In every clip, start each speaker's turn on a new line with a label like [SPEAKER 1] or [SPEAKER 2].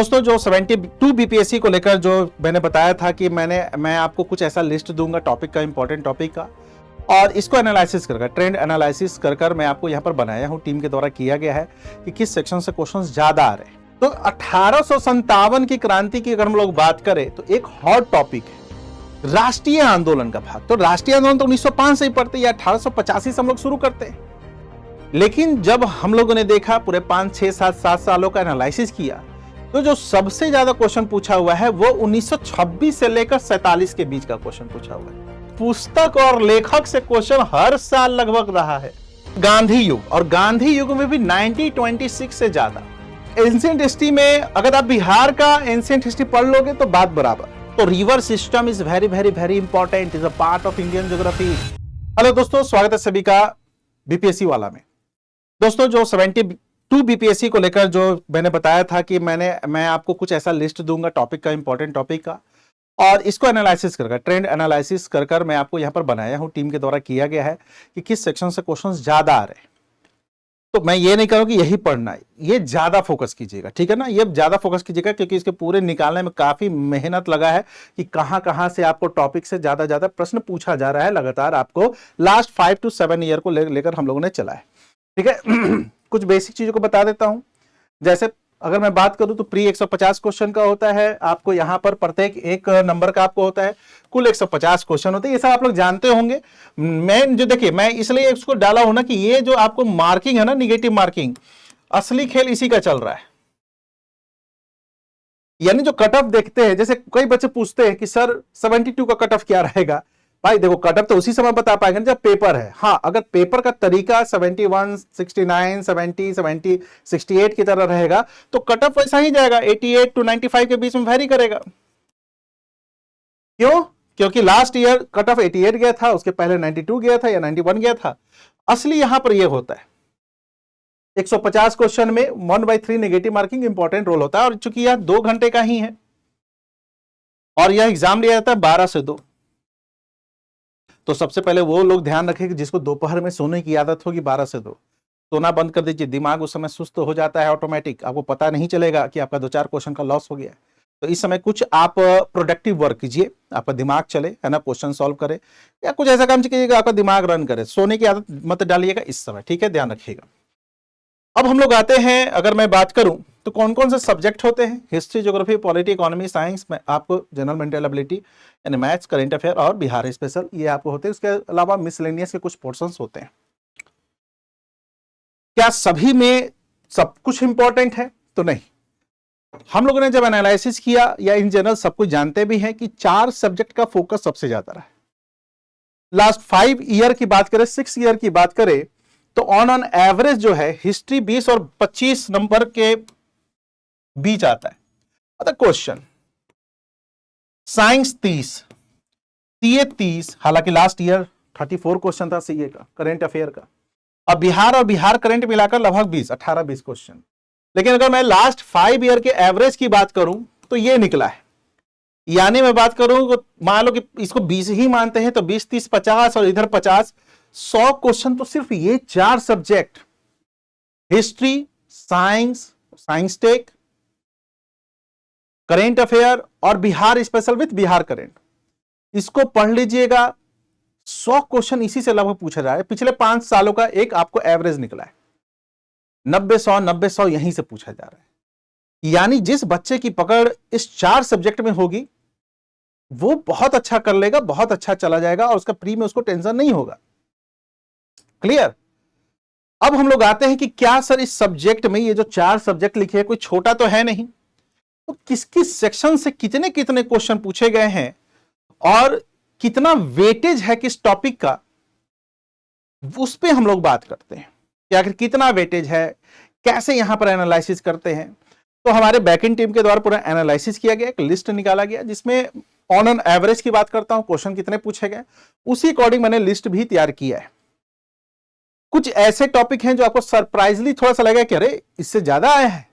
[SPEAKER 1] दोस्तों जो 72 बीपीएससी को लेकर जो मैंने बताया था कि मैं आपको कुछ ऐसा लिस्ट दूंगा टॉपिक का, इंपॉर्टेंट टॉपिक का, और इसको एनालिसिस कर ट्रेंड एनालिसिस कर मैं आपको यहाँ पर बनाया हूँ, टीम के द्वारा किया गया है कि किस सेक्शन से क्वेश्चंस ज्यादा आ रहे हैं। तो 1857 की क्रांति की अगर हम लोग बात करें तो एक हॉट टॉपिक है राष्ट्रीय आंदोलन का भाग। तो राष्ट्रीय आंदोलन तो 1905 से ही पढ़ते या 1885 से हम लोग शुरू करते हैं, लेकिन जब हम लोगों ने देखा पूरे 5, 6, 7 सालों का एनालिसिस किया तो जो सबसे ज्यादा क्वेश्चन पूछा हुआ है वो 1926 से लेकर 47 के बीच का क्वेश्चन पूछा हुआ है। पुस्तक और लेखक से क्वेश्चन हर साल लगभग रहा है। गांधी युग, और गांधी युग में भी 1926 से ज्यादा। एंशिएंट हिस्ट्री में अगर आप बिहार का एंशिएंट हिस्ट्री पढ़ लोगे तो बात बराबर। तो river system is very very very important, is a part of Indian geography. Hello दोस्तों, स्वागत है सभी का बीपीएससी वाला में। दोस्तों जो 72 बीपीएससी को लेकर जो मैंने बताया था कि मैं आपको कुछ ऐसा लिस्ट दूंगा टॉपिक का, इंपॉर्टेंट टॉपिक का, और इसको एनालिसिस कर ट्रेंड एनालिसिस कर मैं आपको यहां पर बनाया हूं, टीम के द्वारा किया गया है कि किस सेक्शन से क्वेश्चंस ज्यादा आ रहे हैं। तो मैं ये नहीं कहूं कि यही पढ़ना है, ये ज्यादा फोकस कीजिएगा, ठीक है ना। ये ज्यादा फोकस कीजिएगा क्योंकि इसके पूरे निकालने में काफी मेहनत लगा है कि कहां से आपको टॉपिक से ज्यादा प्रश्न पूछा जा रहा है। लगातार आपको लास्ट 5 to 7 ईयर को लेकर हम लोगों ने चला है, ठीक है। कुछ बेसिक चीजों को बता देता हूं। जैसे अगर मैं बात करूं तो प्री 150 क्वेश्चन का होता है आपको, यहां पर प्रत्येक एक नंबर का आपको होता है, कुल 150 क्वेश्चन होते हैं। ये सब आप लोग जानते होंगे। मैं जो देखिए, मैं इसलिए इसको डाला हूं ना कि ये जो आपको मार्किंग है ना, निगेटिव मार्किंग, असली खेल इसी का चल रहा है। यानी जो कट ऑफ देखते हैं, जैसे कई बच्चे पूछते हैं कि सर 72 का कट ऑफ क्या रहेगा। भाई देखो, कट ऑफ तो उसी समय बता पाएंगे जब पेपर है। हाँ, अगर पेपर का तरीका 71, 69, 70, 70, 68 की तरह रहेगा तो कट ऑफ वैसा ही जाएगा, 88 to 95 के बीच में वेरी करेगा। क्यों? क्योंकि लास्ट ईयर कट ऑफ 88 गया था, उसके पहले 92 गया था या 91 गया था। असली यहां पर यह होता है 150 क्वेश्चन में 1/3 नेगेटिव मार्किंग इंपॉर्टेंट रोल होता है। और चूंकि यह 2 घंटे का ही है और यह एग्जाम लिया जाता है 12 से 2, तो सबसे पहले वो लोग ध्यान रखें कि जिसको दोपहर में सोने की आदत होगी 12 से 2, सोना बंद कर दीजिए। दिमाग उस समय सुस्त हो जाता है ऑटोमेटिक, आपको पता नहीं चलेगा कि आपका 2-4 क्वेश्चन का लॉस हो गया। तो इस समय कुछ आप प्रोडक्टिव वर्क कीजिए, आपका दिमाग चले, है ना, क्वेश्चन सॉल्व करे या कुछ ऐसा काम कीजिएगा आपका दिमाग रन करे। सोने की आदत मत डालिएगा इस समय, ठीक है, ध्यान रखिएगा। अब हम लोग आते हैं, अगर मैं बात करूं तो कौन कौन से सब्जेक्ट होते हैं। History, geography, polity, economy, science में आपको जनरल मेंटल एबिलिटी यानी मैथ्स, करंट अफेयर और बिहार स्पेशल, ये आपको होते हैं। उसके अलावा मिसलेनियस के कुछ पोर्शंस होते हैं। क्या सभी में सब कुछ इंपॉर्टेंट है? तो नहीं। हम लोगों ने जब एनालिसिस किया, या इन जनरल सब कुछ जानते भी हैं कि 4 सब्जेक्ट का फोकस सबसे ज्यादा रहा है। लास्ट 5 ईयर की बात करें, 6 ईयर की बात करें तो ऑन एवरेज जो है हिस्ट्री 20 और 25 नंबर के बीच आता है। मतलब क्वेश्चन साइंस 30, सीए 30, हालांकि लास्ट ईयर 34 क्वेश्चन था सीए का, करंट अफेयर का। अब बिहार और बिहार करंट मिलाकर लगभग 18-20 क्वेश्चन। लेकिन अगर मैं लास्ट 5 ईयर के एवरेज की बात करूं तो ये निकला है। यानी मैं बात करूं तो मान लो कि इसको 20 ही मानते हैं तो 20, 30, 50 और इधर 50, 100 क्वेश्चन तो सिर्फ ये 4 subject, history, science tech, current affair और Bihar special with Bihar current, इसको पढ़ लीजिएगा। 100 क्वेश्चन इसी से लगभग पूछा जा रहा है। पिछले 5 सालों का एक आपको एवरेज निकला है, 90-100 यहीं से पूछा जा रहा है। यानी जिस बच्चे की पकड़ इस 4 सब्जेक्ट में होगी वो बहुत अच्छा कर लेगा, बहुत अच्छा चला जाएगा और उसका प्री में उसको टेंशन नहीं होगा। क्लियर? अब हम लोग आते हैं कि क्या सर इस सब्जेक्ट में ये जो 4 सब्जेक्ट लिखे हैं कोई छोटा तो है नहीं, तो किस किस सेक्शन से कितने कितने क्वेश्चन पूछे गए हैं और कितना वेटेज है किस टॉपिक का, उस पे हम लोग बात करते हैं कि आखिर कितना वेटेज है, कैसे यहां पर एनालिसिस करते हैं। तो हमारे बैकएंड टीम के द्वारा पूरा एनालिसिस किया गया, एक लिस्ट निकाला गया जिसमें ऑन एन एवरेज की बात करता हूं, क्वेश्चन कितने पूछे गए, उसी अकॉर्डिंग मैंने लिस्ट भी तैयार किया है। कुछ ऐसे टॉपिक हैं जो आपको सरप्राइजली थोड़ा सा लगेगा कि अरे इससे ज्यादा आया है,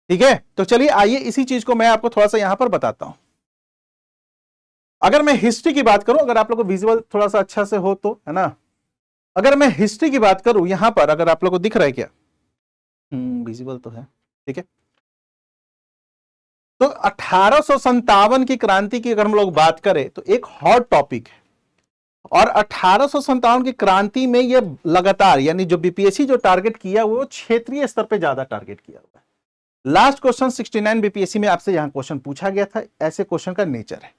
[SPEAKER 1] ठीक है। तो चलिए आइए इसी चीज को मैं आपको थोड़ा सा यहां पर बताता हूं। अगर मैं हिस्ट्री की बात करूं, अगर आप लोग को विजुअल थोड़ा सा अच्छा से हो तो, है ना, अगर मैं हिस्ट्री की बात करूं यहां पर, अगर आप लोग को दिख रहा है क्या, विजिबल तो है, ठीक है। तो 1857 की क्रांति की अगर हम लोग बात करें तो एक हॉट टॉपिक है, और 1857 की क्रांति में ये लगातार, यानी जो बीपीएससी जो टारगेट किया वो क्षेत्रीय स्तर पे ज्यादा टारगेट किया हुआ है। लास्ट क्वेश्चन 69 बीपीएससी में आपसे यहां क्वेश्चन पूछा गया था, ऐसे क्वेश्चन का नेचर है,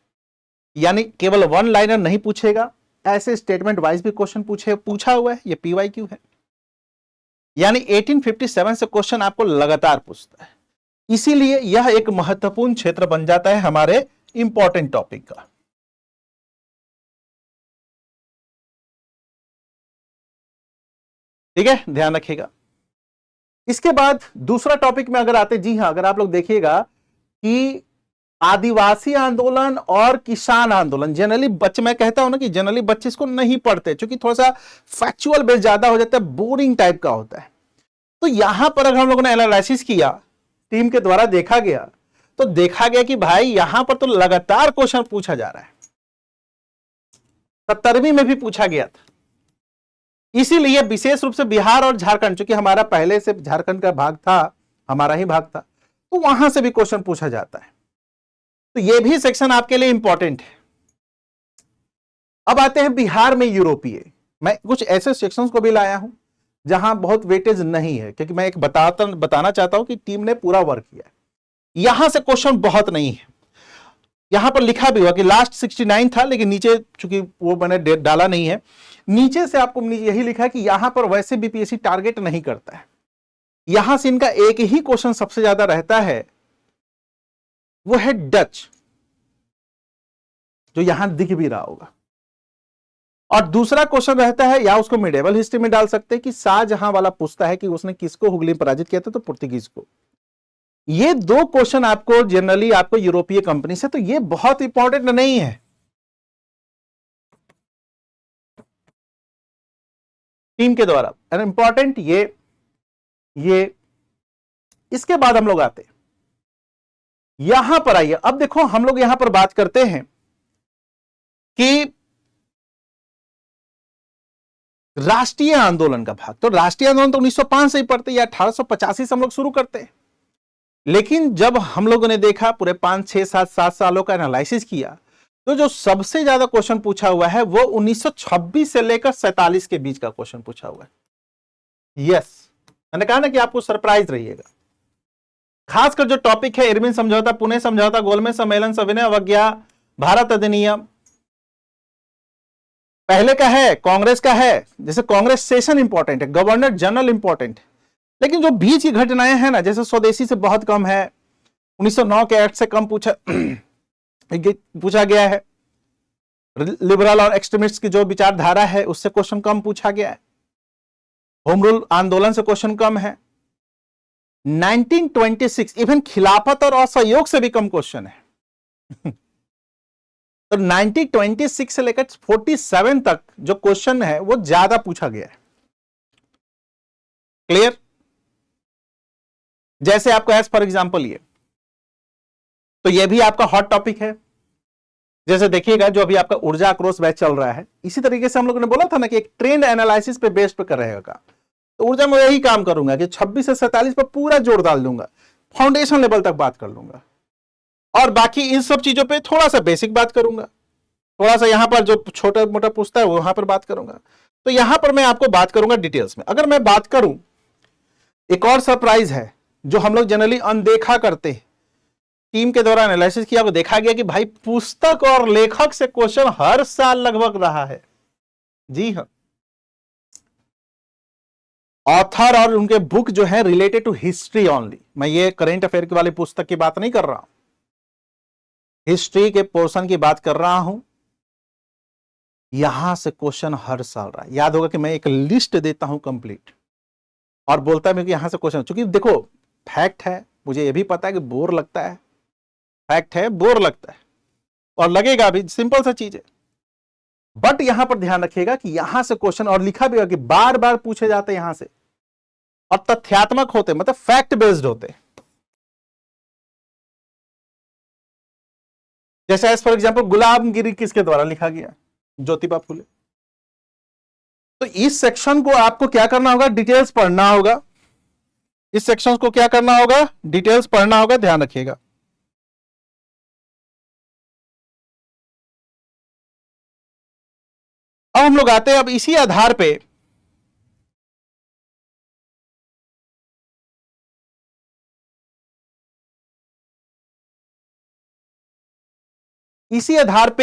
[SPEAKER 1] यानी केवल वन लाइनर नहीं पूछेगा, ऐसे स्टेटमेंट वाइज भी क्वेश्चन पूछा हुआ है, ये पीवाईक्यू है, यानी 1857 से क्वेश्चन आपको लगातार पूछता है, इसीलिए यह एक महत्वपूर्ण क्षेत्र बन जाता है हमारे इंपॉर्टेंट टॉपिक का। ठीक है, ध्यान रखिएगा। इसके बाद दूसरा टॉपिक में अगर आते, जी हां, अगर आप लोग देखिएगा कि आदिवासी आंदोलन और किसान आंदोलन, जनरली बच्चे, मैं कहता हूं ना कि जनरली बच्चे इसको नहीं पढ़ते क्योंकि थोड़ा सा फैक्चुअल बेस ज्यादा हो जाता है, बोरिंग टाइप का होता है। तो यहां पर अगर हम लोगों ने एनालिसिस किया, टीम के द्वारा देखा गया, तो देखा गया कि भाई यहां पर तो लगातार क्वेश्चन पूछा जा रहा है, 17वीं में भी पूछा गया था, इसीलिए विशेष रूप से बिहार और झारखंड, चूंकि हमारा पहले से झारखंड का भाग था, हमारा ही भाग था, तो वहां से भी क्वेश्चन पूछा जाता है, तो यह भी सेक्शन आपके लिए इंपॉर्टेंट है। अब आते हैं बिहार में यूरोपीय, मैं कुछ ऐसे सेक्शंस को भी लाया हूं जहां बहुत वेटेज नहीं है, क्योंकि मैं एक बताना चाहता हूं कि टीम ने पूरा वर्क किया है, यहां से क्वेश्चन बहुत नहीं है। यहां पर लिखा भी हुआ कि लास्ट 69 था, लेकिन नीचे चूंकि वो मैंने डाला नहीं है, नीचे से आपको यही लिखा है कि यहां पर वैसे बीपीएससी टारगेट नहीं करता है, यहां से इनका एक ही क्वेश्चन सबसे ज्यादा रहता है, वो है डच, जो यहां दिख भी रहा होगा, और दूसरा क्वेश्चन रहता है, या उसको मिडेवल हिस्ट्री में डाल सकते हैं कि शाहजहां वाला पूछता है कि उसने किसको हुगली में पराजित किया था, तो पुर्तगीज को। ये दो क्वेश्चन आपको जनरली आपको यूरोपीय कंपनी से, तो ये बहुत इंपॉर्टेंट नहीं है टीम के द्वारा, इंपॉर्टेंट ये। इसके बाद हम लोग आते यहां पर, आइए अब देखो, हम लोग यहां पर बात करते हैं कि राष्ट्रीय आंदोलन का भाग, तो राष्ट्रीय आंदोलन तो 1905 से ही पढ़ते या 1885 से हम लोग शुरू करते हैं, लेकिन जब हम लोगों ने देखा पूरे 5, 6, 7 सालों का एनालिसिस किया, तो जो सबसे ज्यादा क्वेश्चन पूछा हुआ है वो 1926 से लेकर 47 के बीच का क्वेश्चन पूछा हुआ है। यस, मैंने कहा ना कि आपको सरप्राइज रहिएगा, खासकर जो टॉपिक है इरविन समझौता, पुणे समझौता, गोलमेज सम्मेलन, सविनय अवज्ञा, भारत अधिनियम, पहले का है, कांग्रेस का है, जैसे कांग्रेस सेशन इंपॉर्टेंट है, गवर्नर जनरल इंपॉर्टेंट है, लेकिन जो बीच की घटनाएं हैं ना, जैसे स्वदेशी से बहुत कम है, 1909 के एक्ट से कम पूछा गया है, लिबरल और एक्सट्रीमिस्ट की जो विचारधारा है उससे क्वेश्चन कम पूछा गया है, होम रूल आंदोलन से क्वेश्चन कम है, 1926 इवन खिलाफत और असहयोग से भी कम क्वेश्चन है। तो 1926 से लेकर 47 तक जो क्वेश्चन है वो ज्यादा पूछा गया है। क्लियर? जैसे आपको एज फॉर एग्जांपल तो ये भी आपका हॉट टॉपिक है, जैसे देखिएगा जो अभी आपका ऊर्जा आक्रोश बैच चल रहा है, इसी तरीके से हम लोगों ने बोला था ना कि एक ट्रेंड एनालिसिस पे बेस्ड पे कर रहेगा, तो ऊर्जा में यही काम करूंगा कि 26 से 47 पर पूरा जोर डाल दूंगा, फाउंडेशन लेवल तक बात कर लूंगा, और बाकी इन सब चीजों पे थोड़ा सा बेसिक बात करूंगा, थोड़ा सा यहां पर जो छोटा मोटा पूछता है वहां पर बात करूंगा। तो यहां पर मैं आपको बात करूंगा डिटेल्स में। अगर मैं बात करूं, एक और सरप्राइज है जो हम लोग जनरली अनदेखा करते हैं, टीम के द्वारा एनालिसिस किया, वो देखा गया कि भाई पुस्तक और लेखक से क्वेश्चन हर साल लगभग रहा है। जी हाँ, ऑथर और उनके बुक जो है रिलेटेड टू हिस्ट्री ओनली, मैं ये करेंट अफेयर की वाली पुस्तक की बात नहीं कर रहा हूं, हिस्ट्री के पोर्शन की बात कर रहा हूं। यहां से क्वेश्चन हर साल रहा है। याद होगा कि मैं एक लिस्ट देता हूं कंप्लीट और बोलता है कि यहां से क्वेश्चन, क्योंकि देखो फैक्ट है, मुझे ये भी पता है कि बोर लगता है, फैक्ट है, बोर लगता है और लगेगा भी, सिंपल सा चीज है, बट यहां पर ध्यान रखिएगा कि यहां से क्वेश्चन, और लिखा भी होगा कि बार बार पूछे जाते हैं यहां से, और तथ्यात्मक होते, मतलब फैक्ट बेस्ड होते। जैसे एज फॉर एग्जांपल गुलामगिरी किसके द्वारा लिखा गया? ज्योतिबा फुले। तो इस सेक्शन को आपको क्या करना होगा? डिटेल्स पढ़ना होगा। इस सेक्शन को क्या करना होगा? डिटेल्स पढ़ना होगा, ध्यान रखिएगा। अब हम लोग आते हैं, अब इसी आधार पे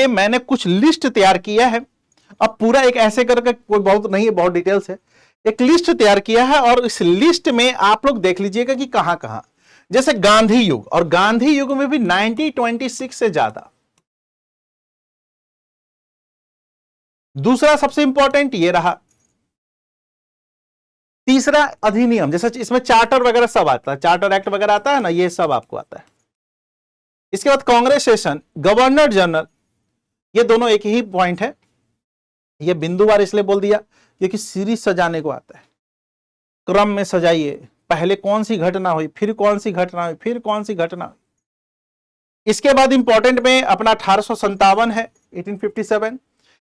[SPEAKER 1] मैंने कुछ लिस्ट तैयार किया है। अब पूरा एक ऐसे करके कोई बहुत नहीं है, बहुत डिटेल्स है, एक लिस्ट तैयार किया है और इस लिस्ट में आप लोग देख लीजिएगा कि कहां कहां, जैसे गांधी युग, और गांधी युग में भी 1926 से ज्यादा। दूसरा सबसे इंपॉर्टेंट ये रहा। तीसरा अधिनियम, जैसे इसमें चार्टर वगैरह सब आता है, चार्टर एक्ट वगैरह आता है ना, ये सब आपको आता है। इसके बाद कांग्रेस सेशन, गवर्नर जनरल, ये दोनों एक ही पॉइंट है। ये बिंदुवार इसलिए बोल दिया क्योंकि सीरीज सजाने को आता है, क्रम में सजाइए, पहले कौन सी घटना हुई, फिर कौन सी घटना हुई, फिर कौन सी घटना हुई। इसके बाद इंपॉर्टेंट में अपना 1857 है, 1857।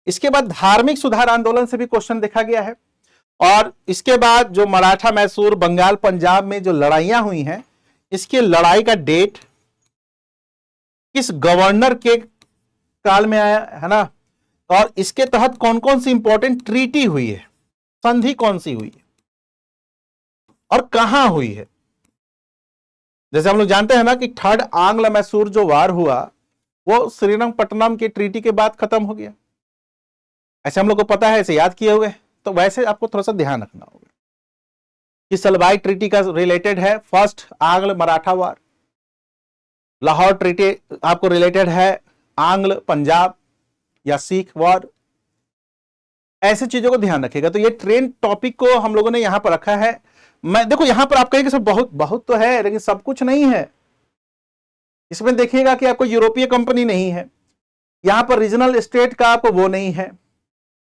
[SPEAKER 1] इसके बाद धार्मिक सुधार आंदोलन से भी क्वेश्चन देखा गया है। और इसके बाद जो मराठा, मैसूर, बंगाल, पंजाब में जो लड़ाइयां हुई हैं, इसकी लड़ाई का डेट, किस गवर्नर के काल में आया है ना, और इसके तहत कौन कौन सी इंपॉर्टेंट ट्रीटी हुई है, संधि कौन सी हुई है और कहां हुई है। जैसे हम लोग जानते हैं ना कि थर्ड आंग्ल मैसूर जो वार हुआ वो श्रीरंगपट्टनम की ट्रीटी के बाद खत्म हो गया। ऐसे हम लोग को पता है, ऐसे याद किए हुए, तो वैसे आपको थोड़ा सा ध्यान रखना होगा कि सलवाई ट्रीटी का रिलेटेड है फर्स्ट आंग्ल मराठा वार, लाहौर ट्रीटी आपको रिलेटेड है आंग्ल पंजाब या सिख वार। ऐसी चीजों को ध्यान रखिएगा। तो ये ट्रेंड टॉपिक को हम लोगों ने यहां पर रखा है। मैं देखो यहां पर आप कहेंगे सब बहुत बहुत तो है, लेकिन सब कुछ नहीं है इसमें। देखिएगा कि आपको यूरोपीय कंपनी नहीं है, यहां पर रीजनल स्टेट का आपको वो नहीं है,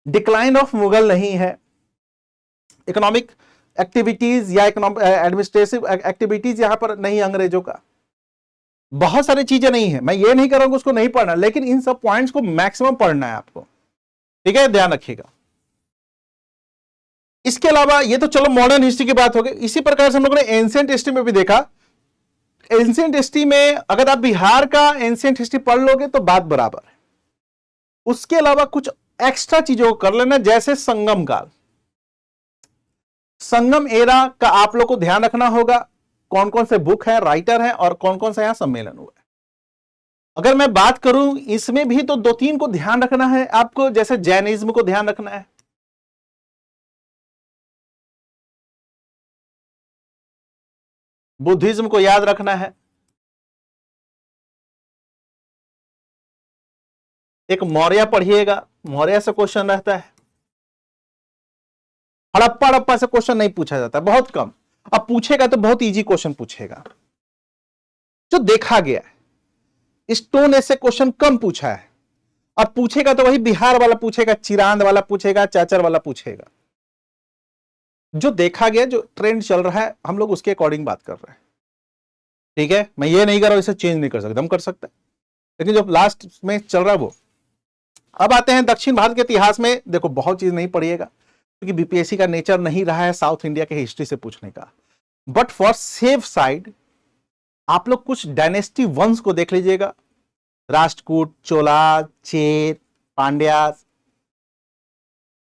[SPEAKER 1] डिक्लाइन ऑफ मुगल नहीं है, इकोनॉमिक एक्टिविटीज या एडमिनिस्ट्रेटिव एक्टिविटीज यहां पर नहीं, अंग्रेजों का बहुत सारी चीजें नहीं है। मैं ये नहीं कर रहा हूं उसको नहीं पढ़ना, लेकिन इन सब पॉइंट्स को मैक्सिमम पढ़ना है आपको, ठीक है, ध्यान रखिएगा। इसके अलावा ये तो चलो मॉडर्न हिस्ट्री की बात हो गई। इसी प्रकार से हम लोगों ने एंशिएंट हिस्ट्री में भी देखा। एंशिएंट हिस्ट्री में अगर आप बिहार का एंशिएंट हिस्ट्री पढ़ लोगे तो बात बराबर है। उसके अलावा कुछ एक्स्ट्रा चीजों को कर लेना, जैसे संगम काल, संगम एरा का आप लोग को ध्यान रखना होगा, कौन कौन से बुक है, राइटर है, और कौन कौन सा यहां सम्मेलन हुआ है। अगर मैं बात करूं इसमें भी तो दो तीन को ध्यान रखना है आपको, जैसे जैनिज्म को ध्यान रखना है, बुद्धिज्म को याद रखना है, एक मौर्य पढ़िएगा, मौर्य से क्वेश्चन रहता है। हड़प्पा से क्वेश्चन नहीं पूछा जाता, बहुत कम, अब पूछेगा तो बहुत इजी क्वेश्चन पूछेगा। जो देखा गया है स्टोन एज से क्वेश्चन कम पूछा है, अब पूछेगा तो वही बिहार वाला पूछेगा, चिरांद वाला पूछेगा, चाचर वाला पूछेगा। जो देखा गया, जो ट्रेंड चल रहा है, हम लोग उसके अकॉर्डिंग बात कर रहे हैं, ठीक है। मैं ये नहीं कर रहा हूं इसे चेंज नहीं कर सकता, हम कर सकते हैं, लेकिन जो लास्ट में चल रहा है वो। अब आते हैं दक्षिण भारत के इतिहास में। देखो बहुत चीज नहीं पढ़िएगा क्योंकि बीपीएससी का नेचर नहीं रहा है साउथ इंडिया के हिस्ट्री से पूछने का, बट फॉर सेफ साइड आप लोग कुछ डायनेस्टी वंश को देख लीजिएगा, राष्ट्रकूट, चोला, चेर, पांड्या,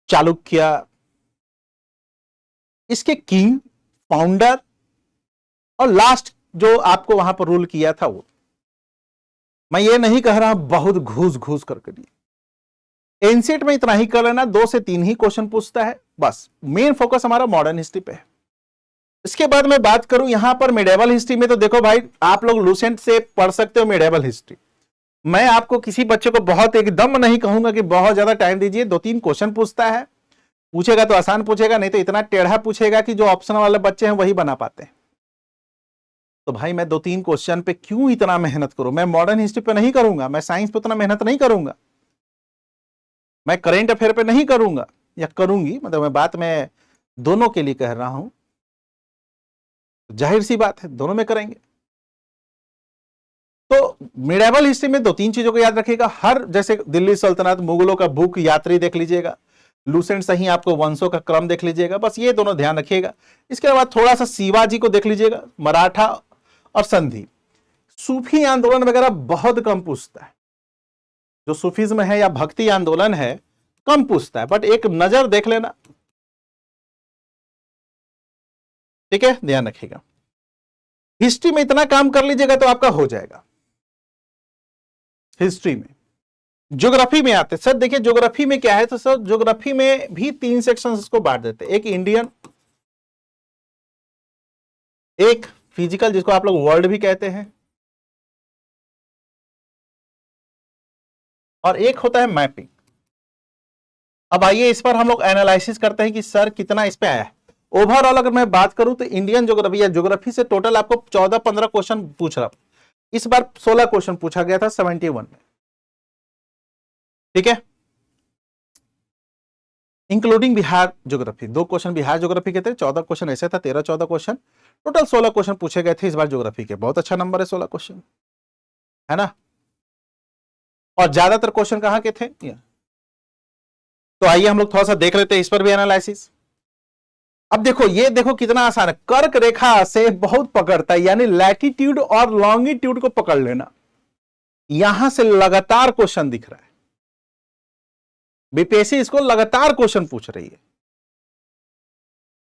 [SPEAKER 1] चालुक्य, इसके किंग, फाउंडर और लास्ट जो आपको वहां पर रूल किया था वो। मैं ये नहीं कह रहा बहुत घूस घूस करके दिए। एंशिएंट में इतना ही कर लेना, 2 से 3 ही क्वेश्चन पूछता है बस। मेन फोकस हमारा मॉडर्न हिस्ट्री पे है। इसके बाद मैं बात करूं यहां पर मिडेवल हिस्ट्री में, तो देखो भाई आप लोग लूसेंट से पढ़ सकते हो मिडेवल हिस्ट्री। मैं आपको किसी बच्चे को बहुत एकदम नहीं कहूंगा कि बहुत ज्यादा टाइम दीजिए, 2-3 क्वेश्चन पूछता है, पूछेगा तो आसान पूछेगा, नहीं तो इतना टेढ़ा पूछेगा कि जो ऑप्शन वाले बच्चे हैं वही बना पाते हैं। तो भाई मैं 2-3 क्वेश्चन पे क्यों इतना मेहनत करूं? मैं मॉडर्न हिस्ट्री पे नहीं करूंगा, मैं साइंस पे उतना मेहनत नहीं करूंगा, मैं करेंट अफेयर पे नहीं करूंगा, या करूंगी, मतलब मैं बात में दोनों के लिए कह रहा हूं, जाहिर सी बात है दोनों में करेंगे। तो मिडेवल हिस्ट्री में 2-3 चीजों को याद रखिएगा। हर जैसे दिल्ली सल्तनत, मुगलों का बुक यात्री देख लीजिएगा, लूसेंट से ही आपको वंशों का क्रम देख लीजिएगा, बस ये दोनों ध्यान रखिएगा। इसके बाद थोड़ा सा शिवाजी को देख लीजिएगा, मराठा और संधि। सूफी आंदोलन वगैरह बहुत कम पूछता है, जो सूफीज्म है या भक्ति आंदोलन है कम पूछता है, बट एक नजर देख लेना, ठीक है, ध्यान रखिएगा। हिस्ट्री में इतना काम कर लीजिएगा तो आपका हो जाएगा। हिस्ट्री में, ज्योग्राफी में आते सर, देखिए ज्योग्राफी में क्या है, तो सर ज्योग्राफी में भी 3 सेक्शंस इसको बांट देते हैं, एक इंडियन, एक फिजिकल जिसको आप लोग वर्ल्ड भी कहते हैं, और एक होता है मैपिंग। अब आइए इस पर हम लोग एनालिसिस करते हैं कि सर कितना इस पे आया है। ओवरऑल अगर मैं बात करूं तो इंडियन ज्योग्राफी या ज्योग्राफी से टोटल आपको 14-15 क्वेश्चन पूछ रहा, इस बार 16 क्वेश्चन पूछा गया था 71 में, ठीक है, including Bihar geography. 2 question Bihar geography के थे, 14 क्वेश्चन ऐसे था, 13-14 क्वेश्चन टोटल 16 क्वेश्चन पूछे गए थे इस बार ज्योग्राफी के। बहुत अच्छा नंबर है 16 क्वेश्चन, है ना। और ज्यादातर क्वेश्चन कहां के थे, तो आइए हम लोग थोड़ा सा देख लेते हैं इस पर भी एनालिसिस। अब देखो, ये देखो कितना आसान है, कर्क रेखा से बहुत पकड़ता है, यानी लैटिट्यूड और लॉन्गिट्यूड को पकड़ लेना। यहां से लगातार क्वेश्चन दिख रहा है, बीपीएससी इसको लगातार क्वेश्चन पूछ रही है,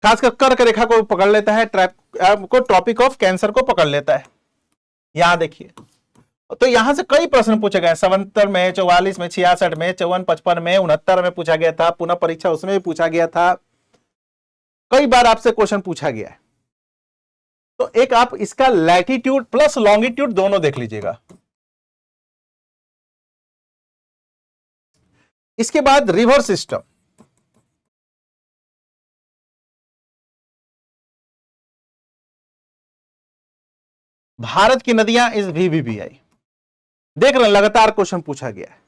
[SPEAKER 1] खासकर कर्क रेखा को पकड़ लेता है, को ट्रॉपिक ऑफ कैंसर को पकड़ लेता है। यहां देखिए, तो यहां से कई प्रश्न पूछे गए, 77 में, 44 में, 66 में, 54, 55 में, 69 में पूछा गया था, पुनः परीक्षा उसमें भी पूछा गया था, कई बार आपसे क्वेश्चन पूछा गया है। तो एक आप इसका लैटिट्यूड प्लस लॉन्गिट्यूड दोनों देख लीजिएगा। इसके बाद रिवर सिस्टम, भारत की नदियां इस VVBI, देख रहे हैं लगातार क्वेश्चन पूछा गया है,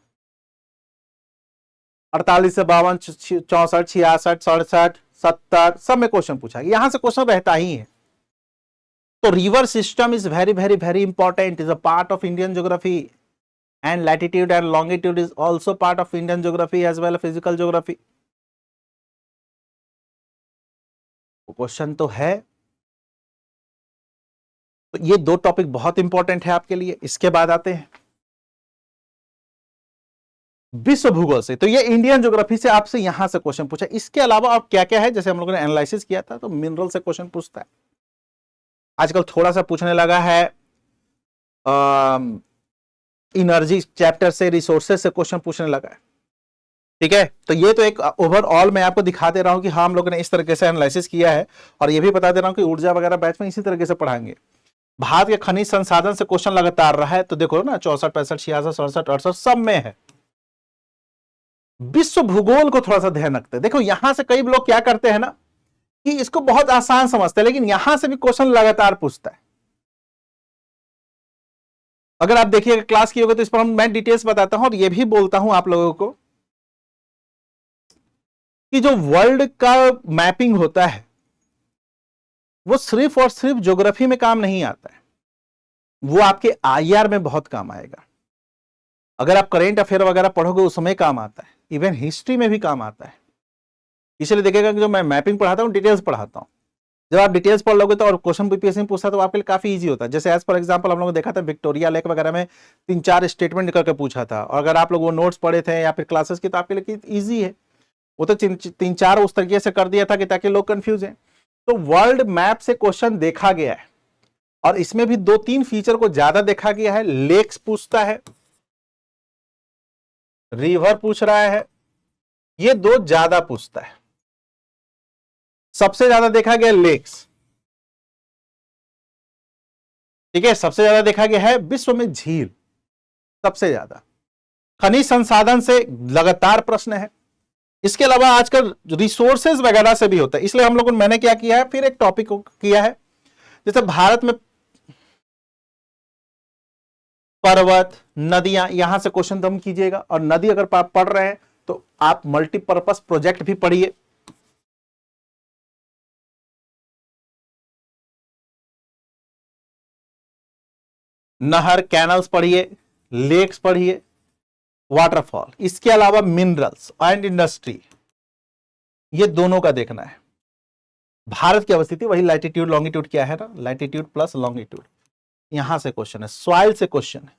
[SPEAKER 1] 48 से 52, 64, 66, 67, 70 सब में क्वेश्चन पूछा गया, यहां से क्वेश्चन रहता ही है। तो river system is very very very important, is a part of Indian geography, and latitude and longitude is also part of Indian geography as well physical geography. Question तो है, तो ये 2 टॉपिक बहुत इंपॉर्टेंट है आपके लिए। इसके बाद आते हैं विश्व भूगोल से, तो ये इंडियन ज्योग्राफी से आपसे यहां से क्वेश्चन पूछा। इसके अलावा अब क्या क्या है, जैसे हम लोगों ने एनालिसिस किया था, तो मिनरल से क्वेश्चन पूछता है, आजकल थोड़ा सा पूछने लगा है, एनर्जी चैप्टर से, रिसोर्सेज से क्वेश्चन पूछने लगा है, ठीक है। तो ये तो एक ओवरऑल मैं आपको दिखा दे रहा हूं कि हाँ हम लोगों ने इस तरीके से एनालिसिस किया है, और ये भी बता दे रहा हूं कि ऊर्जा वगैरह बैच में इसी तरीके से पढ़ाएंगे। भारत के खनिज संसाधन से क्वेश्चन लगातार रहा है, तो देखो ना 64, 65, 66, 67, 68 सब में है। विश्व भूगोल को थोड़ा सा ध्यान रखते हैं, देखो यहां से कई लोग क्या करते हैं ना कि इसको बहुत आसान समझते हैं, लेकिन यहां से भी क्वेश्चन लगातार पूछता है। अगर आप देखिएगा क्लास की होगी तो इस पर मैं डिटेल्स बताता हूं, और ये भी बोलता हूं आप लोगों को कि जो वर्ल्ड का मैपिंग होता है वो सिर्फ और सिर्फ ज्योग्राफी में काम नहीं आता है, वो आपके IR में बहुत काम आएगा। अगर आप करेंट अफेयर वगैरह पढ़ोगे उसमें काम आता है, इवन हिस्ट्री में भी काम आता है। इसलिए देखिएगा कि जो मैं मैपिंग पढ़ाता हूं डिटेल्स पढ़ाता हूं, जब आप डिटेल्स पढ़ लोगे तो और क्वेश्चन बीपीएससी में पूछता है तो आपके लिए काफी इजी होता है। जैसे एज फॉर एग्जांपल हम लोगों ने देखा था विक्टोरिया लेक वगैरह में 3-4 स्टेटमेंट करके पूछा था, और अगर आप लोग वो नोट्स पढ़े थे या फिर क्लासेस की तो आपके लिए इजी है, वो तो 3-4 उस तरीके से कर दिया था कि ताकि लोग कंफ्यूज हैं। तो वर्ल्ड मैप से क्वेश्चन देखा गया है, और इसमें भी 2-3 फीचर को ज्यादा देखा गया है। लेक्स पूछता है, रिवर पूछ रहा है, ये 2 ज्यादा पूछता है। सबसे ज्यादा देखा गया लेक्स, ठीक है, सबसे ज्यादा देखा गया है विश्व में झील, सबसे ज्यादा। खनिज संसाधन से लगातार प्रश्न है। इसके अलावा आजकल रिसोर्सेज वगैरह से भी होता है, इसलिए हम लोगों ने मैंने क्या किया है, फिर एक टॉपिक को किया है, जैसे भारत में पर्वत, नदियां, यहां से क्वेश्चन दम कीजिएगा, और नदी अगर आप पढ़ रहे हैं तो आप मल्टीपर्पज प्रोजेक्ट भी पढ़िए। नहर, कैनल्स पढ़िए, लेक्स पढ़िए, वाटरफॉल। इसके अलावा मिनरल्स एंड इंडस्ट्री, ये दोनों का देखना है। भारत की अवस्थिति वही लैटिट्यूड लॉन्गिट्यूड क्या है ना, लैटिट्यूड प्लस लॉन्गिट्यूड, यहां से क्वेश्चन है। सॉइल से क्वेश्चन है,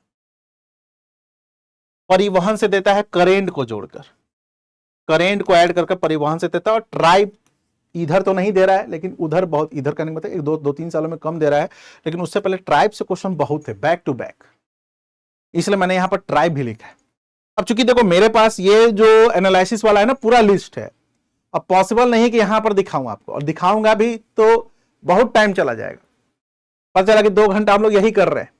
[SPEAKER 1] परिवहन से देता है करेंट को जोड़कर, करेंट को ऐड करके परिवहन से देता है, और ट्राइब इधर तो नहीं दे रहा है, लेकिन उधर बहुत, इधर करने का मतलब दो तीन सालों में कम दे रहा है, लेकिन उससे पहले ट्राइब से क्वेश्चन बहुत थे बैक टू बैक, इसलिए मैंने यहां पर ट्राइब भी लिखा है। अब चूंकि देखो मेरे पास ये जो एनालिसिस वाला है ना पूरा लिस्ट है, अब पॉसिबल नहीं कि यहां पर दिखाऊं आपको, और दिखाऊंगा भी तो बहुत टाइम चला जाएगा, पता चला कि 2 घंटा हम लोग यही कर रहे हैं।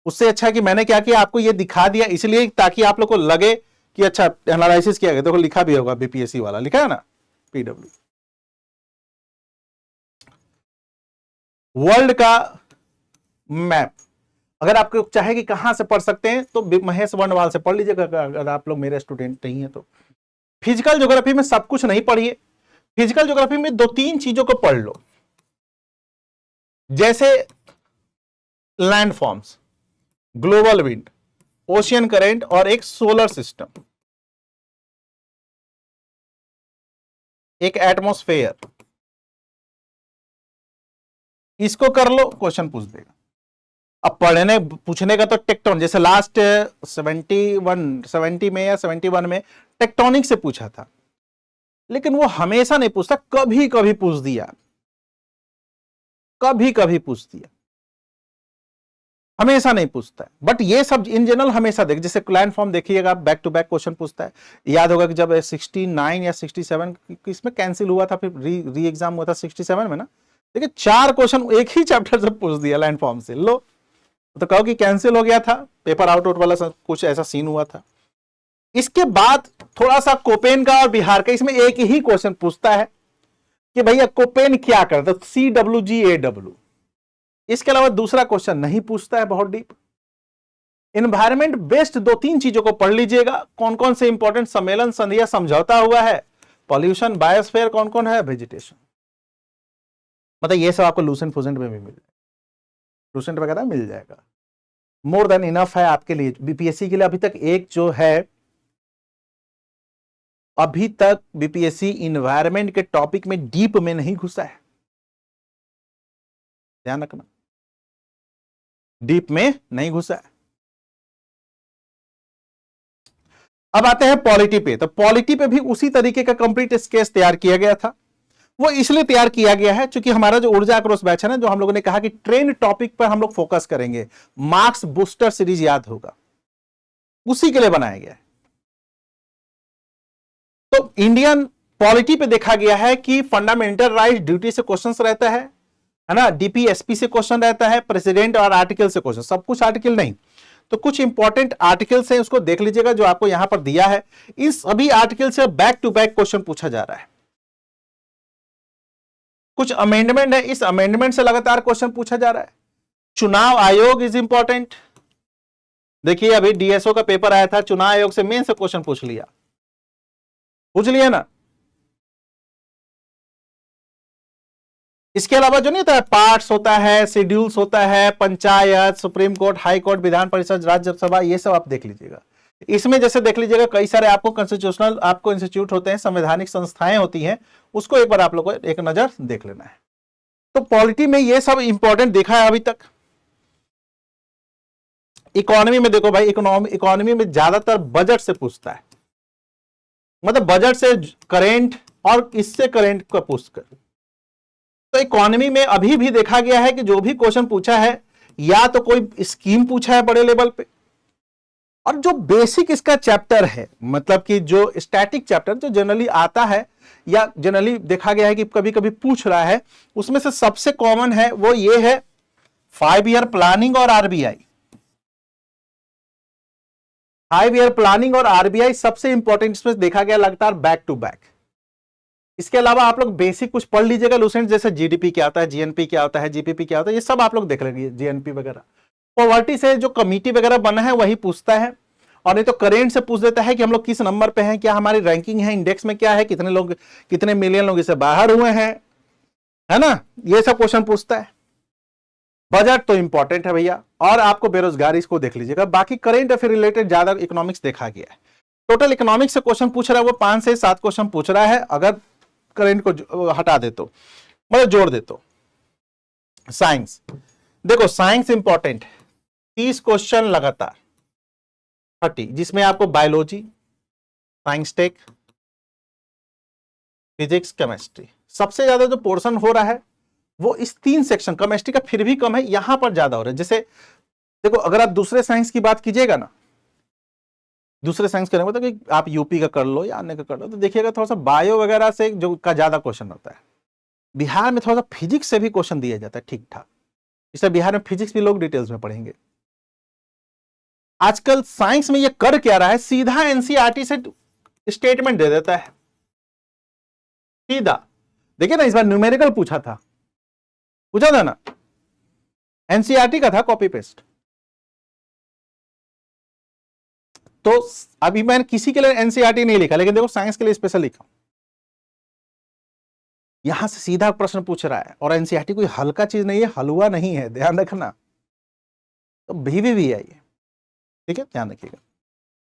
[SPEAKER 1] उससे अच्छा है कि मैंने क्या किया, आपको ये दिखा दिया इसलिए ताकि आप लोग को लगे कि अच्छा एनालिसिस किया गया। देखो लिखा भी होगा बीपीएससी वाला, लिखा है ना पीडब्ल्यू। वर्ल्ड का मैप अगर आपको चाहे कि कहां से पढ़ सकते हैं तो महेश वर्णवाल से पढ़ लीजिएगा, अगर आप लोग मेरे स्टूडेंट नहीं है तो। फिजिकल ज्योग्राफी में सब कुछ नहीं पढ़िए, फिजिकल ज्योग्राफी में 2-3 चीजों को पढ़ लो, जैसे land forms, global wind, ocean current और एक सोलर सिस्टम, एक एटमॉस्फेयर, इसको कर लो, क्वेश्चन पूछ देगा। अब पढ़ने पूछने का तो टेक्टोन, जैसे लास्ट 70 में या 71 में टेक्टोनिक से पूछा था, लेकिन वो हमेशा नहीं पूछता, कभी कभी पूछ दिया, कभी कभी पूछ दिया, हमेशा नहीं पूछता है। बट ये सब इन जनरल हमेशा देख, जैसे लैंड फॉर्म देखिएगा बैक टू बैक क्वेश्चन पूछता है। याद होगा कि जब 69 या 67 इसमें कैंसिल हुआ था, फिर री एग्जाम हुआ था 67 में ना, देखिए 4 क्वेश्चन एक ही चैप्टर से पूछ दिया लैंड फॉर्म से, लो तो कहो कि कैंसिल हो गया था, पेपर आउट वाला कुछ ऐसा सीन हुआ था। इसके बाद थोड़ा सा कोपेन का और बिहार का, इसमें एक ही क्वेश्चन पूछता है कि भैया कोपेन क्या करता है, CWGAW। इसके अलावा दूसरा क्वेश्चन नहीं पूछता है बहुत डीप। इन्वायरमेंट बेस्ड 2-3 चीजों को पढ़ लीजिएगा, कौन कौन से इंपॉर्टेंट सम्मेलन संधि समझौता हुआ है, पॉल्यूशन, बायोस्फीयर कौन कौन है, वेजिटेशन, मतलब ये सब आपको लूसेंट फुजेंट में भी मिल जाएगा, लूसेंट वगैरह मिल जाएगा, मोर देन इनफ है आपके लिए। बीपीएससी के लिए अभी तक एक जो है, अभी तक बीपीएससी इन्वायरमेंट के टॉपिक में डीप में नहीं घुसा है, ध्यान रखना, डीप में नहीं घुसा है। अब आते हैं पॉलिटी पे, तो पॉलिटी पे भी उसी तरीके का कंप्लीट स्केच तैयार किया गया था। वो इसलिए तैयार किया गया है क्योंकि हमारा जो ऊर्जा आक्रोश बैच है ना, जो हम लोगों ने कहा कि ट्रेंड टॉपिक पर हम लोग फोकस करेंगे, मार्क्स बूस्टर सीरीज याद होगा, उसी के लिए बनाया गया है। तो इंडियन पॉलिटी पे देखा गया है कि फंडामेंटल राइट ड्यूटी से क्वेश्चंस रहता है ना, डीपीएसपी से क्वेश्चन रहता है, प्रेसिडेंट और आर्टिकल से क्वेश्चन, सब कुछ आर्टिकल नहीं तो कुछ इंपॉर्टेंट आर्टिकल्स हैं, उसको देख लीजिएगा जो आपको यहां पर दिया है। इस सभी आर्टिकल से बैक टू बैक क्वेश्चन पूछा जा रहा है। कुछ अमेंडमेंट है, इस अमेंडमेंट से लगातार क्वेश्चन पूछा जा रहा है। चुनाव आयोग इज इंपॉर्टेंट, देखिए अभी डीएसओ का पेपर आया था, चुनाव आयोग से मेन से क्वेश्चन पूछ लिया ना। इसके अलावा जो नहीं होता है, पार्ट्स होता है, शेड्यूल्स होता है, panchayat, supreme court, high court, Vidhan Parishad, Rajya Sabha, ये सब आप देख लीजिएगा। इसमें जैसे देख लीजिएगा कई सारे आपको कॉन्स्टिट्यूशनल आपको इंस्टीट्यूट होते हैं, संवैधानिक संस्थाएं होती हैं, उसको एक बार आप लोग को एक नजर देख लेना है। तो पॉलिटी में ये सब इंपॉर्टेंट देखा है अभी तक। इकोनॉमी में देखो भाई, इकोनॉमी में ज्यादातर बजट से पूछता है, मतलब बजट से करेंट और इससे करेंट का पूछकर। तो इकोनॉमी में अभी भी देखा गया है कि जो भी क्वेश्चन पूछा है, या तो कोई स्कीम पूछा है बड़े लेवल पे, और जो बेसिक इसका चैप्टर है, मतलब कि जो स्टैटिक चैप्टर जो जनरली आता है या जनरली देखा गया है कि कभी कभी पूछ रहा है, उसमें से सबसे कॉमन है वो ये है 5 ईयर प्लानिंग और आरबीआई। 5 ईयर प्लानिंग और आरबीआई सबसे इंपॉर्टेंट इसमें देखा गया लगातार बैक टू बैक। इसके अलावा आप लोग बेसिक कुछ पढ़ लीजिएगा लूसेंट, जैसे जीडीपी क्या होता है, जीएनपी क्या होता है, जीपीपी क्या होता है, ये सब आप लोग देख लेंगे, जीएनपी वगैरह। पॉवर्टी से जो कमिटी वगैरह बना है वही पूछता है, और नहीं तो करेंट से पूछ देता है कि हम लोग किस नंबर पे हैं, क्या हमारी रैंकिंग है, इंडेक्स में क्या है, कितने लोग, कितने मिलियन लोग इससे बाहर हुए हैं, है ना, ये सब क्वेश्चन पूछता है। बजट तो इंपॉर्टेंट है भैया, और आपको बेरोजगारी इसको देख लीजिएगा। बाकी करेंट अफेयर रिलेटेड ज्यादा इकोनॉमिक्स देखा गया है। टोटल इकोनॉमिक्स से क्वेश्चन पूछ रहा है वो 5 से 7 क्वेश्चन पूछ रहा है, अगर करेंट को हटा दे तो, मतलब जोड़ दे तो। साइंस देखो, साइंस इंपॉर्टेंट, 30 क्वेश्चन लगातार 30, जिसमें आपको biology, science tech, physics, chemistry. सबसे ज्यादा जो पोर्शन हो रहा है वो इस 3 सेक्शन, केमिस्ट्री का फिर भी कम है, यहां पर ज्यादा हो रहा है। जैसे देखो, अगर आप दूसरे साइंस की बात कीजिएगा ना, दूसरे साइंस करेंगे मतलब कि आप यूपी का कर लो या अन्य का कर लो, तो देखिएगा थोड़ा सा बायो वगैरह से जो का ज्यादा क्वेश्चन होता है। बिहार में थोड़ा सा फिजिक्स से भी क्वेश्चन दिया जाता है ठीक ठाक, इसलिए बिहार में फिजिक्स भी लोग डिटेल्स में पढ़ेंगे। आजकल साइंस में ये कर क्या रहा है, सीधा एनसीईआरटी से स्टेटमेंट दे देता है सीधा। देखिए ना, इस बार न्यूमेरिकल पूछा था ना, एनसीईआरटी का था कॉपी पेस्ट। तो अभी मैंने किसी के लिए एनसीईआरटी नहीं लिखा, लेकिन देखो साइंस के लिए स्पेशल लिखा, यहां से सीधा प्रश्न पूछ रहा है। और एनसीईआरटी कोई हल्का चीज नहीं है, हलवा नहीं है, ध्यान रखना। तो भी आई है, ठीक है, ध्यान रखिएगा।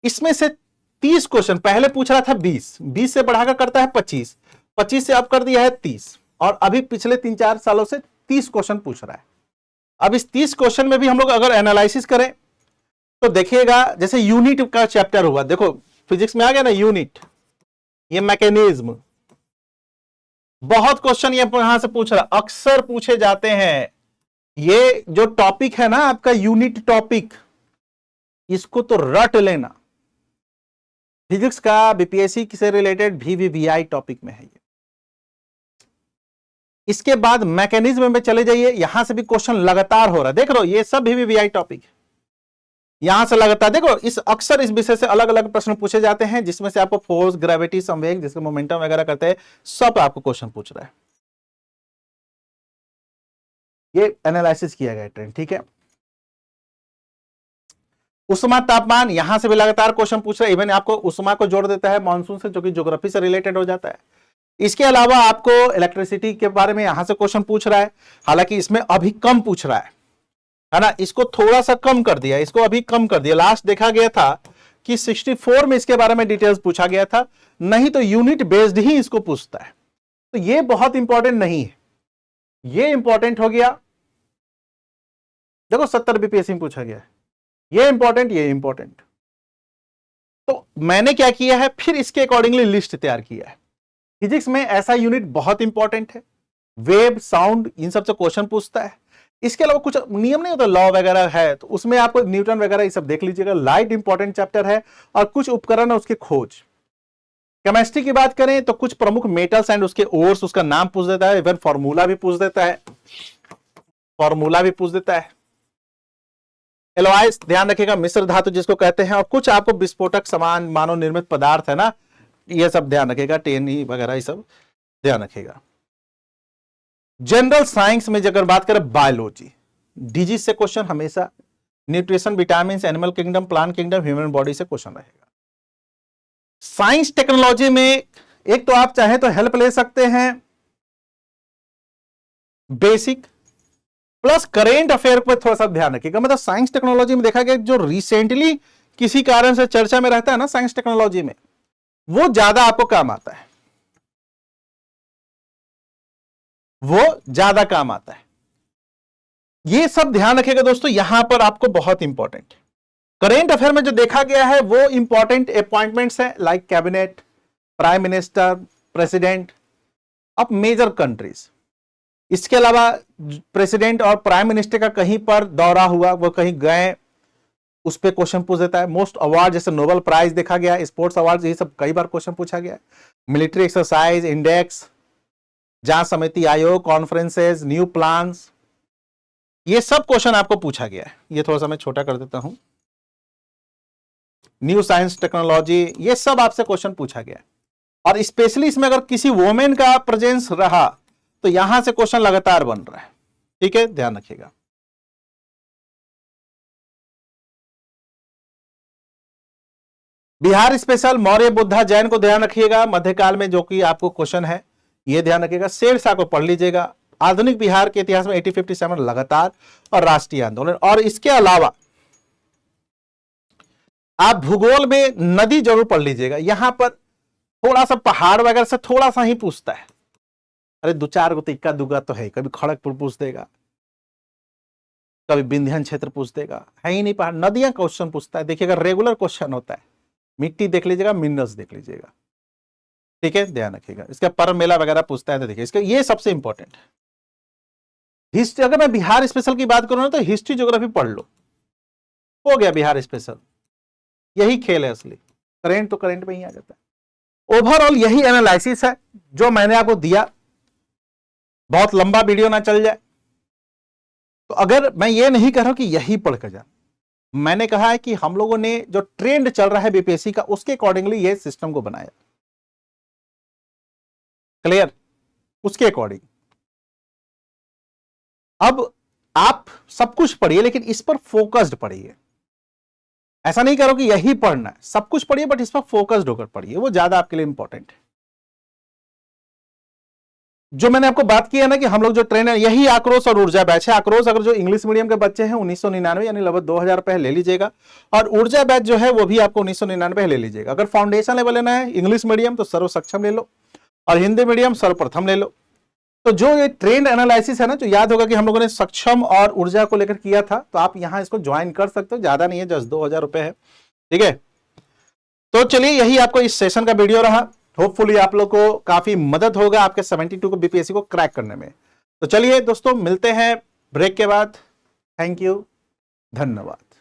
[SPEAKER 1] इसमें से 30 क्वेश्चन पहले पूछ रहा था 20 से बढ़ाकर करता है 25 से अब कर दिया है 30, और अभी पिछले 3-4 सालों से 30 क्वेश्चन पूछ रहा है। अब इस 30 क्वेश्चन में भी हम लोग अगर एनालिसिस करें तो देखिएगा, जैसे यूनिट का चैप्टर हुआ, देखो फिजिक्स में आ गया ना यूनिट, ये मैकेनिज्म, बहुत क्वेश्चन ये यहां से पूछ रहा, अक्सर पूछे जाते हैं। ये जो टॉपिक है ना आपका यूनिट टॉपिक, इसको तो रट लेना। फिजिक्स का बीपीएससी से रिलेटेड वीवीवीआई टॉपिक में है ये। इसके बाद मैकेनिज्म में चले जाइए, यहां से भी क्वेश्चन लगातार हो रहा है, देख लो ये सब वीवीवीआई टॉपिक है। यहां से लगातार देखो, इस अक्सर इस विषय से अलग अलग प्रश्न पूछे जाते हैं, जिसमें से आपको फोर्स, ग्रेविटी, संवेग, जिसके मोमेंटम वगैरह करते हैं, सब आपको क्वेश्चन पूछ रहा है। ये एनालिसिस किया गया ट्रेंड, ठीक है। उष्मा तापमान, यहां से भी लगातार क्वेश्चन पूछ रहा है, इवन आपको उष्मा को जोड़ देता है मानसून से, जो कि ज्योग्राफी से रिलेटेड हो जाता है। इसके अलावा आपको इलेक्ट्रिसिटी के बारे में यहां से क्वेश्चन पूछ रहा है, हालांकि इसमें अभी कम पूछ रहा है ना, इसको थोड़ा सा कम कर दिया, इसको अभी कम कर दिया। लास्ट देखा गया था कि 64 में इसके बारे में डिटेल्स पूछा गया था, नहीं तो यूनिट बेस्ड ही इसको पूछता है। तो ये बहुत इंपॉर्टेंट नहीं है, ये इंपॉर्टेंट हो गया। देखो 70 बीपीएससी में पूछा गया है, ये इंपॉर्टेंट, ये इंपॉर्टेंट। तो मैंने क्या किया है, फिर इसके अकॉर्डिंगली लिस्ट तैयार किया है। फिजिक्स में ऐसा यूनिट बहुत इंपॉर्टेंट है, वेव, साउंड, इन सब से क्वेश्चन पूछता है। इसके अलावा कुछ नियम नहीं होता, लॉ वगैरह है, तो उसमें आपको न्यूटन वगैरह ये सब देख लीजिएगा। लाइट इंपॉर्टेंट चैप्टर है, और कुछ उपकरण है उसकी खोज। केमिस्ट्री की बात करें तो कुछ प्रमुख मेटल्स एंड उसके ओर्स, उसका नाम पूछ देता है, इवन फॉर्मूला भी पूछ देता है, एलॉयस, ध्यान रखिएगा, मिश्र धातु जिसको कहते हैं। और कुछ आपको विस्फोटक समान मानव निर्मित पदार्थ है ना, ये सब ध्यान रखिएगा, टेनी वगैरह ये सब ध्यान रखिएगा। जनरल साइंस में अगर बात करें, बायोलॉजी, डिजीज से क्वेश्चन हमेशा, nutrition, vitamin, animal kingdom, plant kingdom, human body से क्वेश्चन रहेगा। साइंस टेक्नोलॉजी में एक तो आप चाहे तो हेल्प ले सकते हैं, बेसिक प्लस करेंट अफेयर पर थोड़ा सा ध्यान रखिएगा। मतलब साइंस टेक्नोलॉजी में देखा गया जो रिसेंटली किसी कारण से चर्चा में रहता है ना साइंस टेक्नोलॉजी में, वो ज्यादा आपको काम आता है, वो ज्यादा काम आता है। ये सब ध्यान रखिएगा दोस्तों, यहां पर आपको बहुत इंपॉर्टेंट। करेंट अफेयर में जो देखा गया है वो इंपॉर्टेंट अपॉइंटमेंट्स है, like cabinet, prime minister, president of major countries. इसके अलावा प्रेसिडेंट और प्राइम मिनिस्टर का कहीं पर दौरा हुआ, वो कहीं गए, उस पर क्वेश्चन पूछ देता है। मोस्ट अवार्ड जैसे नोबेल प्राइज देखा गया, स्पोर्ट्स अवार्ड, ये सब कई बार क्वेश्चन पूछा गया। मिलिट्री एक्सरसाइज इंडेक्स, जांच समिति आयोग, कॉन्फ्रेंसेज, न्यू प्लान्स, ये सब क्वेश्चन आपको पूछा गया है। ये थोड़ा सा मैं छोटा कर देता हूं। न्यू साइंस टेक्नोलॉजी, ये सब आपसे क्वेश्चन पूछा गया है। और स्पेशली इसमें अगर किसी वोमेन का प्रेजेंस रहा तो यहां से क्वेश्चन लगातार बन रहा है, ठीक है, ध्यान रखिएगा। बिहार स्पेशल, मौर्य, बुद्धा, जैन को ध्यान रखिएगा। मध्यकाल में जो कि आपको क्वेश्चन है ये ध्यान रखिएगा। शेरशाह को पढ़ लीजिएगा। आधुनिक बिहार के इतिहास में 1857 लगातार, और राष्ट्रीय आंदोलन। और इसके अलावा आप भूगोल में नदी जरूर पढ़ लीजिएगा। यहां पर थोड़ा सा पहाड़ वगैरह से थोड़ा सा ही पूछता है, अरे 2-4 को इक्का दुग्गा तो है, कभी खड़गपुर पूछ देगा, कभी विंध्याचल क्षेत्र पूछ देगा, है ही नहीं पहाड़। नदियां क्वेश्चन पूछता है, देखिएगा रेगुलर क्वेश्चन होता है। मिट्टी देख लीजिएगा, मिनरल्स देख लीजिएगा, ठीक है, ध्यान रखिएगा। इसका पर्व मेला वगैरह पूछता है तो देखिए, इसका ये सबसे इंपॉर्टेंट है। हिस्ट्री, अगर मैं बिहार स्पेशल की बात करूं ना तो हिस्ट्री ज्योग्राफी पढ़ लो, हो गया बिहार स्पेशल। यही खेल है असली, करेंट तो करेंट में ही आ जाता है। ओवरऑल यही एनालिसिस है जो मैंने आपको दिया। बहुत लंबा वीडियो ना चल जाए, तो अगर मैं ये नहीं कह रहा हूं कि यही पढ़ कर जा, मैंने कहा है कि हम लोगों ने जो ट्रेंड चल रहा है बीपीएससी का उसके अकॉर्डिंगली ये सिस्टम को बनाया। क्लियर? उसके अकॉर्डिंग अब आप सब कुछ पढ़िए, लेकिन इस पर फोकस्ड पढ़िए। ऐसा नहीं करो कि यही पढ़ना है, सब कुछ पढ़िए बट इस पर फोकस्ड होकर पढ़िए, वो ज्यादा आपके लिए इंपॉर्टेंट है। जो मैंने आपको बात की है ना कि हम लोग जो ट्रेन है, यही आक्रोश और ऊर्जा बैच है। आक्रोश अगर जो इंग्लिश मीडियम के बच्चे हैं 1999 यानी लगभग 2000 रुपए ले लीजिएगा, और ऊर्जा बैच जो है वो भी आपको 1999 ले लीजिएगा। अगर फाउंडेशन लेवल लेना है इंग्लिश मीडियम तो सर्व सक्षम ले लो, और हिंदी मीडियम सर्वप्रथम ले लो। तो जो ये ट्रेंड एनालिसिस है ना, जो याद होगा कि हम लोगों ने सक्षम और ऊर्जा को लेकर किया था, तो आप यहां इसको ज्वाइन कर सकते हो, ज्यादा नहीं है, जस्ट 2000 रुपए है। ठीक है, तो चलिए यही आपको इस सेशन का वीडियो रहा। होपफुली आप लोग को काफी मदद होगा आपके 72 को बीपीएससी को क्रैक करने में। तो चलिए दोस्तों, मिलते हैं ब्रेक के बाद। थैंक यू, धन्यवाद।